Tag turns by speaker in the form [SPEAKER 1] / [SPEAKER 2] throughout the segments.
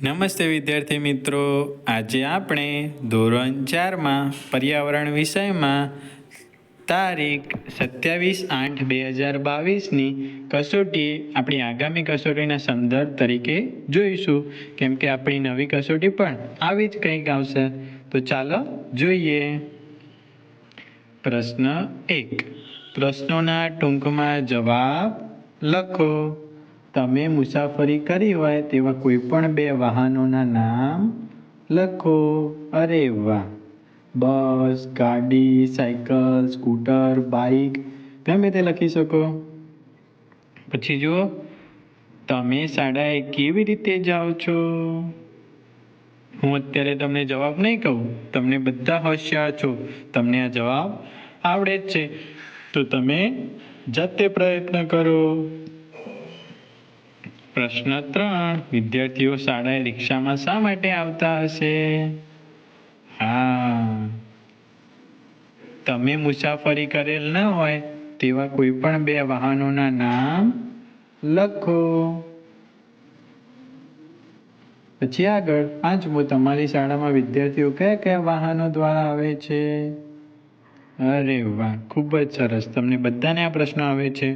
[SPEAKER 1] નમસ્તે વિદ્યાર્થી મિત્રો, આજે આપણે ધોરણ 4માં પર્યાવરણ વિષયમાં તારીખ 27/8/2022ની કસોટી આપણી આગામી કસોટીના સંદર્ભ તરીકે જોઈશું, કેમ કે આપણી નવી કસોટી પણ આવી જ કંઈક આવશે. તો ચાલો જોઈએ. પ્રશ્ન 1. પ્રશ્નોના ટૂંકમાં જવાબ લખો. તમે મુસાફરી કરી હોય તેવા કોઈ પણ બે વાહનોના નામ લખો. અરે વાહ! બસ, ગાડી, સાયકલ, સ્કૂટર, બાઇક ગમે તે લખી શકો. પછી જુઓ, તમે શાળાએ કેવી રીતે જાઓ છો? હું અત્યારે તમને જવાબ નહીં કહું, તમને બધા હોશિયાર છો, તમને આ જવાબ આવડે જ છે, તો તમે જાતે પ્રયત્ન કરો. પ્રશ્ન 3. વિદ્યાર્થીઓ શાળાએ રિક્ષામાં શા માટે આવતા હશે? હા, તમે મુસાફરી કરેલ ન હોય તેવા કોઈ પણ બે વાહનોના નામ લખો. પછી આગળ 5મું, તમારી શાળામાં વિદ્યાર્થીઓ કયા કયા વાહનો દ્વારા આવે છે? અરે વાહ, ખૂબ જ સરસ. તમને બધાને આ પ્રશ્ન આવે છે.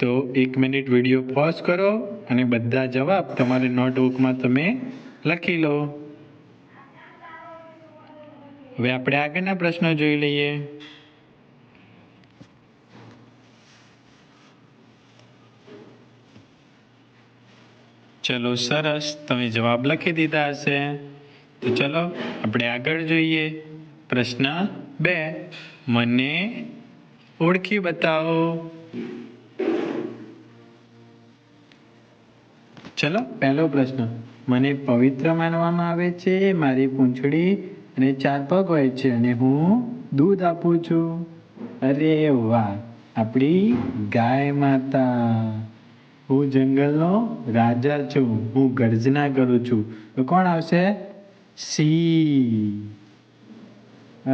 [SPEAKER 1] તો 1 મિનિટ વિડીયો પોઝ કરો અને બધા જવાબ તમારી નોટબુકમાં તમે લખી લો. હવે આપણે આગળના પ્રશ્નો જોઈ લઈએ. ચલો, સરસ, તમે જવાબ લખી દીધા હશે. તો ચલો આપણે આગળ જોઈએ. પ્રશ્ન 2. મને ઓળખી બતાવો. ચલો, પહેલો પ્રશ્ન. મને પવિત્ર માનવામાં આવે છે. મારી પૂંછડી અને 4 પગ હોય છે અને હું દૂધ આપું છું. અરે વાહ! આપણી ગાય માતા. હું જંગલનો રાજા છું. હું ગર્જના કરું છું. તો કોણ આવશે? સિંહ.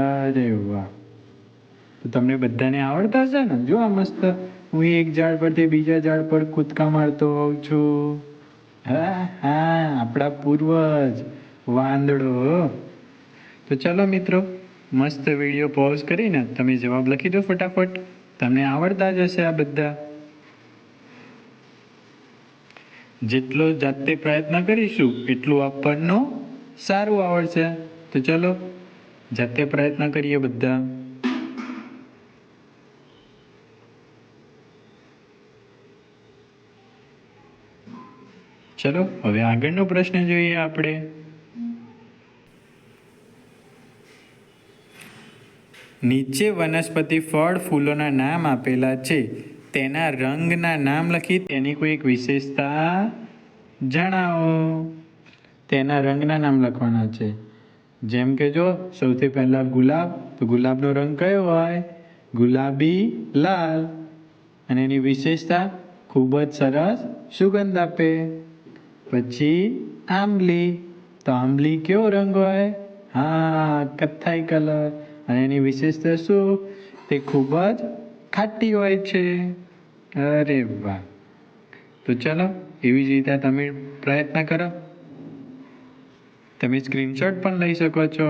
[SPEAKER 1] અરે વાહ! તો તમને બધાને આવડતા હશે ને? જો આ મસ્ત, હું એક ઝાડ પરથી બીજા ઝાડ પર કૂદકા મારતો હોઉં છું. હા, આપણા પૂર્વજ વાંદડો. તો ચલો મિત્રો, મસ્ત વિડીયો પોઝ કરીને તમે જવાબ લખી દો ફટાફટ. તમને આવડતા જ હશે આ બધા. જેટલો જાતે પ્રયત્ન કરીશું એટલું આપણને સારું આવડશે. તો ચલો જાતે પ્રયત્ન કરીએ બધા. ચલો હવે આગળનો પ્રશ્ન જોઈએ આપણે. નીચે વનસ્પતિ, ફળ, ફૂલોના નામ આપેલા છે. તેના રંગના નામ લખી તેની કોઈ એક વિશેષતા જણાવો. તેના રંગના નામ લખવાના છે. જેમ કે જો સૌથી પહેલા ગુલાબ, તો ગુલાબનો રંગ કયો હોય? ગુલાબી લાલ. અને એની વિશેષતા ખૂબ જ સરસ સુગંધ આપે. પછી આંબલી, તો આંબલી કેવો રંગ હોય? હા, કથ્થાઈ કલર. અને એની વિશેષતા શું? તે ખૂબ જ ખાટી હોય છે. અરે વાહ! તો ચલો એવી જ રીતે તમે પ્રયત્ન કરો. તમે સ્ક્રીનશોટ પણ લઈ શકો છો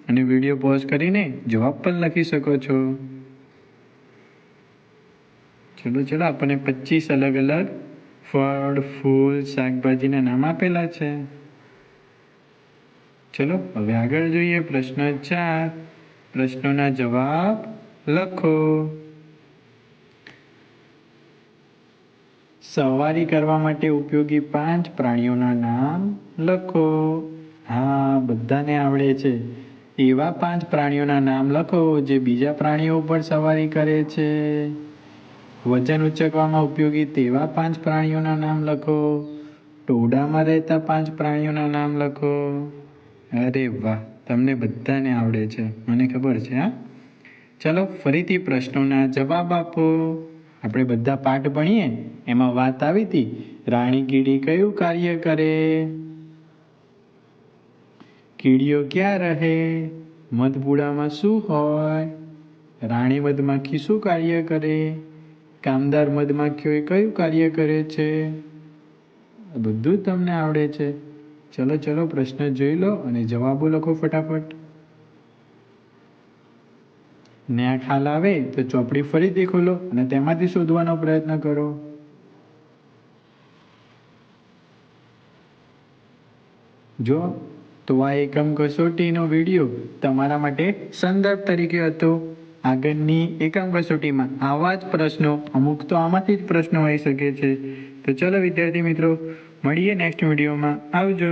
[SPEAKER 1] અને વિડીયો પોઝ કરીને જવાબ પણ લખી શકો છો. ચલો આપણને 25 અલગ અલગ ફળ, ફૂલ, શાકભાજીના નામ આપેલા છે. ચલો હવે આગળ જોઈએ. પ્રશ્ન 4. પ્રશ્નોના જવાબ લખો. સવારી કરવા માટે ઉપયોગી 5 પ્રાણીઓના નામ લખો. હા, બધાને આવડે છે. એવા 5 પ્રાણીઓના નામ લખો જે બીજા પ્રાણીઓ પર સવારી કરે છે. વજન ઉચકવામાં ઉપયોગી તેવા 5 પ્રાણીઓના નામ લખો. ટોળામાં રહેતા 5 પ્રાણીઓના નામ લખો. અરે વાહ! તમને બધાને આવડે છે, મને ખબર છે. હા, ચલો ફરીથી પ્રશ્નોના જવાબ આપો. આપણે બધા પાઠ ભણીએ એમાં વાત આવી હતી, રાણી કીડી કયું કાર્ય કરે? કીડીઓ ક્યાં રહે? મધપૂડામાં શું હોય? રાણી મધમાખી શું કાર્ય કરે? કામદાર મધમાખીઓ કયું કાર્ય કરે છે? આ બધું જ તમને આવડે છે. ચલો ચલો પ્રશ્ન જોઈ લો અને જવાબો લખો ફટાફટ. ને આ ખ્યાલ આવે તો ચોપડી ફરીથી ખોલો અને તેમાંથી શોધવાનો પ્રયત્ન કરો. જો તો આ એકમ કસોટીનો વિડીયો તમારા માટે સંદર્ભ તરીકે હતો. આગળની એકમ કસોટીમાં આવા જ પ્રશ્નો, અમુક તો આમાંથી જ પ્રશ્નો હોઈ શકે છે. તો ચલો વિદ્યાર્થી મિત્રો, મળીએ નેક્સ્ટ વિડીયોમાં. આવજો.